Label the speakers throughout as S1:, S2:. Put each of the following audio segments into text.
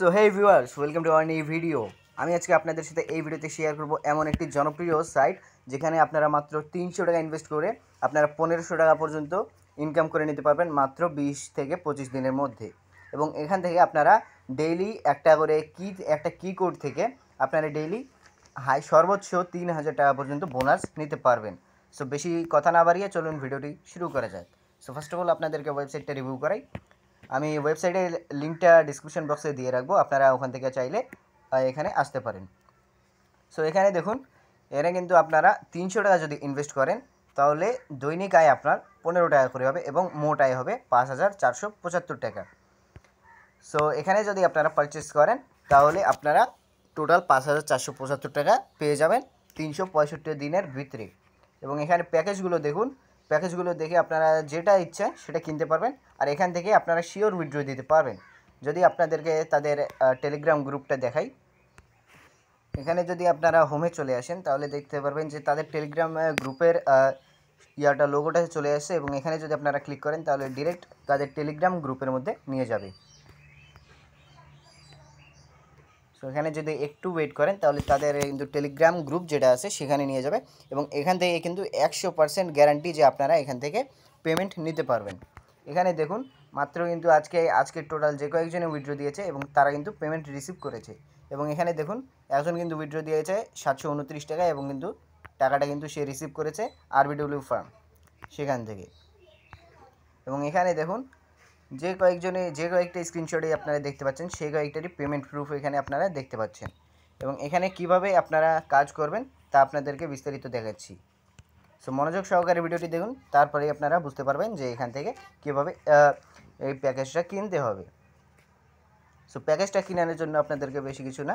S1: So hey viewers, welcome to our new video. আমি আজকে আপনাদের সাথে এই ভিডিওতে শেয়ার করব এমন একটি জনপ্রিয় সাইট যেখানে আপনারা মাত্র 300 টাকা ইনভেস্ট করে আপনারা 1500 টাকা পর্যন্ত ইনকাম করে নিতে পারবেন মাত্র 20 থেকে 25 দিনের মধ্যে। এবং এখান থেকে আপনারা ডেইলি একটা কি কোড থেকে আপনারা ডেইলি সর্বোচ্চ 3000 টাকা পর্যন্ত বোনাস নিতে পারবেন। সো বেশি কথা না বাড়িয়ে চলুন ভিডিওটি শুরু করা যাক। সো ফার্স্ট অফ অল আপনাদেরকে ওয়েবসাইটটা রিভিউ করাই। আমি ওয়েবসাইটের লিঙ্কটা ডিসক্রিপশন বক্সে দিয়ে রাখবো, আপনারা ওখান থেকে চাইলে এখানে আসতে পারেন। সো এখানে দেখুন, এরা কিন্তু আপনারা 300 টাকা যদি ইনভেস্ট করেন তাহলে দৈনিক আয় আপনার 15 টাকা করে হবে এবং মোট আয় হবে 5475 টাকা। সো এখানে যদি আপনারা পারচেস করেন তাহলে আপনারা টোটাল 5475 টাকা পেয়ে যাবেন 365 দিনের ভিতরে। এবং এখানে প্যাকেজগুলো দেখুন, প্যাকেজগুলো দেখে আপনারা যেটা ইচ্ছা সেটা কিনতে পারবেন। আর এখান থেকে আপনারা শিওর উইথড্র দিতে পারবেন। যদি আপনাদেরকে তাদের টেলিগ্রাম গ্রুপটা দেখাই, এখানে যদি আপনারা হোমে চলে আসেন তাহলে দেখতে পারবেন যে তাদের টেলিগ্রাম গ্রুপের লোগোটা চলে আসছে এবং এখানে যদি আপনারা ক্লিক করেন তাহলে ডিরেক্ট তাদের টেলিগ্রাম গ্রুপের মধ্যে নিয়ে যাবে। সো এখানে যদি একটু ওয়েট করেন তাহলে তাদের কিন্তু টেলিগ্রাম গ্রুপ যেটা আছে সেখানে নিয়ে যাবে এবং এখান থেকে কিন্তু 100% গ্যারান্টি যে আপনারা এখান থেকে পেমেন্ট নিতে পারবেন। এখানে দেখুন, মাত্র কিন্তু আজকে টোটাল যে কয়েকজনে উইথড্র দিয়েছে এবং তারা কিন্তু পেমেন্ট রিসিভ করেছে। এবং এখানে দেখুন, একজন কিন্তু উইথড্র দিয়েছে 729 টাকা এবং কিন্তু টাকাটা কিন্তু সে রিসিভ করেছে আরবিডব্লিউ ফার্ম সেখান থেকে। এবং এখানে দেখুন, যে কয়েকটা স্ক্রিনশটে আপনারা দেখতে পাচ্ছেন সেই কয়েকটারই পেমেন্ট প্রুফ এখানে আপনারা দেখতে পাচ্ছেন। এবং এখানে কিভাবে আপনারা কাজ করবেন তা আপনাদেরকে বিস্তারিত দেখাচ্ছি। সো মনোযোগ সহকারে ভিডিওটি দেখুন, তারপরেই আপনারা বুঝতে পারবেন যে এখান থেকে কীভাবে এই প্যাকেজটা কিনতে হবে। সো প্যাকেজটা কেনার জন্য আপনাদেরকে বেশি কিছু না।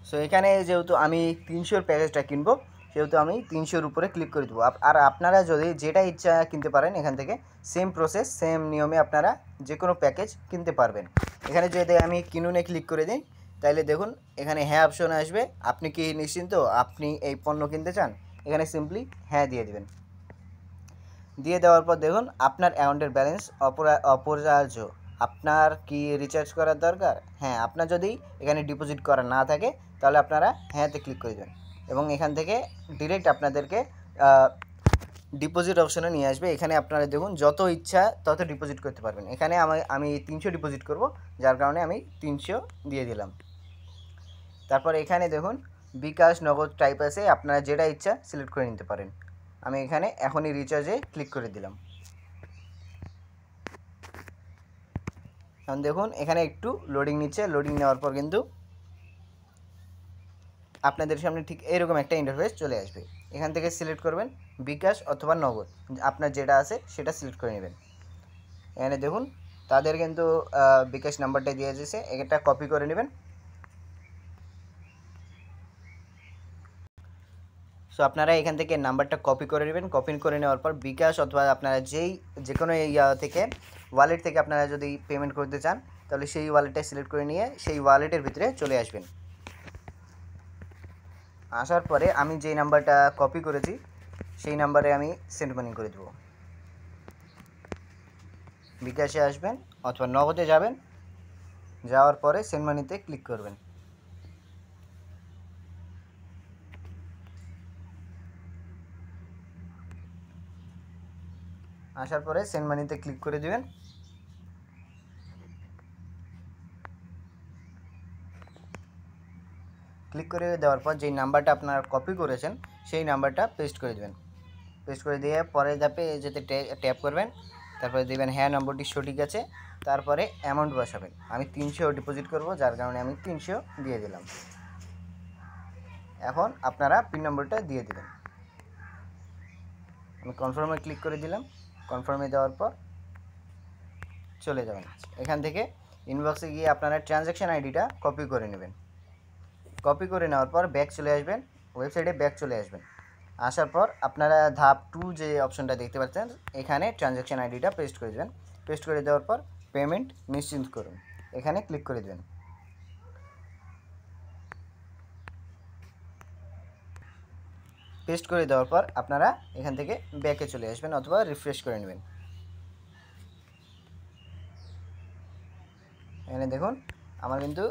S1: সো এখানে যেহেতু আমি 300-র প্যাকেজটা কিনবো সেহেতু আমি 300-র উপরে ক্লিক করে দেবো। আর আপনারা যদি যেটা ইচ্ছা কিনতে পারেন এখান থেকে সেম প্রসেস সেম নিয়মে আপনারা যে কোনো প্যাকেজ কিনতে পারবেন। এখানে যদি আমি কিনুনে ক্লিক করে দিই তাহলে দেখুন এখানে হ্যাঁ অপশন আসবে। আপনি কি নিশ্চিন্ত আপনি এই পণ্য কিনতে চান? এখানে সিম্পলি হ্যাঁ দিয়ে দেবেন। দিয়ে দেওয়ার পর দেখুন আপনার অ্যাকাউন্টের ব্যালেন্স অপরিহার্য। আপনার কি রিচার্জ করার দরকার? হ্যাঁ, আপনার যদি এখানে ডিপোজিট করা না থাকে তাহলে আপনারা হ্যাঁতে ক্লিক করে দেবেন এবং এখান থেকে ডিরেক্ট আপনাদেরকে ডিপোজিট অপশনে নিয়ে আসবে। এখানে আপনারা দেখুন যত ইচ্ছা তত ডিপোজিট করতে পারবেন। এখানে আমি 300 ডিপোজিট করব, যার কারণে আমি 300 দিয়ে দিলাম। তারপর এখানে দেখুন বিকাশ নগদ টাইপ আছে, আপনারা যেটা ইচ্ছা সিলেক্ট করে নিতে পারেন। আমি এখানে এখনই রিচার্জে ক্লিক করে দিলাম। এখন দেখুন এখানে একটু লোডিং নিচ্ছে। লোডিং নেওয়ার পর কিন্তু আপনাদের সামনে ঠিক এরকম একটা ইন্টারফেস চলে আসবে। এখান থেকে সিলেক্ট করবেন বিকাশ অথবা নগদ, আপনার যেটা আছে সেটা সিলেক্ট করে নেবেন। এখানে দেখুন তাদের কিন্তু বিকাশ নাম্বারটা দিয়ে দিয়েছে, এটা কপি করে নেবেন। সো আপনারা এখান থেকে নাম্বারটা কপি করে নেবেন। কপি করে নেওয়ার পর বিকাশ অথবা আপনারা যে কোনো থেকে ওয়ালেট থেকে আপনারা যদি পেমেন্ট করতে চান তাহলে সেই ওয়ালেটটা সিলেক্ট করে নিয়ে সেই ওয়ালেটের ভিতরে চলে আসবেন। আসার পরে আমি যেই নাম্বারটা কপি করেছি সেই নাম্বারে আমি সেন্ড মানি করে দেবো। বিকাশে আসবেন অথবা নগদে যাবেন, যাওয়ার পরে সেন্ড মানিতে ক্লিক করবেন। আসার পরে সেন্ড মানিতে ক্লিক করে দেবেন। ক্লিক করে দেওয়ার পর যেই নাম্বারটা আপনারা কপি করেছেন সেই নাম্বারটা পেস্ট করে দেবেন। পেস্ট করে দিয়ে পরের ধাপে যেতে ট্যাপ করবেন, তারপরে দেবেন হ্যাঁ নম্বরটি সঠিক আছে, তারপরে অ্যামাউন্ট বসাবেন। আমি 300 ডিপোজিট করব, যার কারণে আমি 300 দিয়ে দিলাম। এখন আপনারা পিন নম্বরটা দিয়ে দেবেন। আমি কনফার্মে ক্লিক করে দিলাম। কনফার্মে দেওয়ার পর চলে যাবেন। এখান থেকে ইনবক্সে গিয়ে আপনারা ট্রানজ্যাকশান আইডিটা কপি করে নেবেন। কপি করে নেওয়ার পর ব্যাক চলে আসবেন, ওয়েবসাইটে ব্যাক চলে আসবেন। আসার পর আপনারা ধাপ 2 যে অপশনটা দেখতে পাচ্ছেন এখানে ট্রানজ্যাকশান আইডিটা পেস্ট করে দেবেন। পেস্ট করে দেওয়ার পর পেমেন্ট নিশ্চিন্ত করুন, এখানে ক্লিক করে দেবেন। পেস্ট করে দেওয়ার পর আপনারা এখান থেকে ব্যাকে চলে আসবেন অথবা রিফ্রেশ করে নেবেন। এখানে দেখুন আমার কিন্তু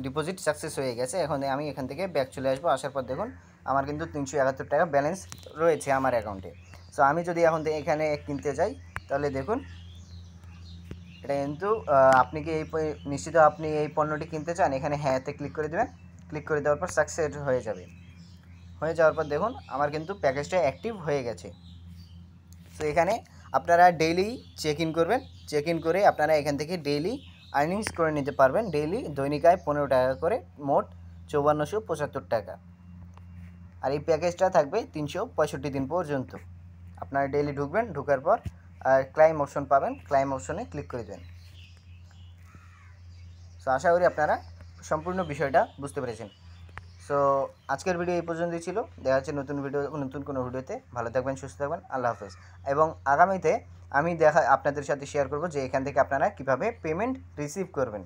S1: ডিপোজিট সাকসেস হয়ে গেছে। এখন আমি এখান থেকে ব্যাক চলে আসবো। আসার পর দেখুন আমার কিন্তু 371 টাকা ব্যালেন্স রয়েছে আমার অ্যাকাউন্টে। সো আমি যদি এখন এখানে কিনতে যাই তাহলে দেখুন এটা কিন্তু আপনি কি নিশ্চিত আপনি এই পণ্যটি কিনতে চান, এখানে হ্যাঁতে ক্লিক করে দেবেন। ক্লিক করে দেওয়ার পর সাকসেস হয়ে যাবে। হয়ে যাওয়ার পর দেখুন আমার কিন্তু প্যাকেজটা অ্যাক্টিভ হয়ে গেছে। সো এখানে আপনারা ডেইলি চেক ইন করবেন। চেক ইন করে আপনারা এখান থেকে ডেইলি আর্নিংস করে নিতে পারবেন। ডেইলি দৈনিক আয় 15 টাকা করে, মোট 5475 টাকা। আর এই প্যাকেজটা থাকবে 365 দিন পর্যন্ত। আপনারা ডেইলি ঢুকবেন, ঢোকার পর ক্লাইম অপশন পাবেন, ক্লাইম অপশনে ক্লিক করে দেবেন। সো আশা করি আপনারা সম্পূর্ণ বিষয়টা বুঝতে পেরেছেন। সো আজকের ভিডিও এই পর্যন্তই ছিল। দেখা হচ্ছে নতুন কোনো ভিডিওতে। ভালো থাকবেন, সুস্থ থাকবেন, আল্লাহ হাফেজ। এবং আগামীতে আমি আপনাদের সাথে শেয়ার করব যে এখান থেকে আপনারা কীভাবে পেমেন্ট রিসিভ করবেন।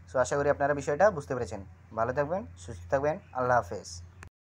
S1: সো আশা করি আপনারা বিষয়টা বুঝতে পেরেছেন। ভালো থাকবেন, সুস্থ থাকবেন, আল্লাহ হাফেজ।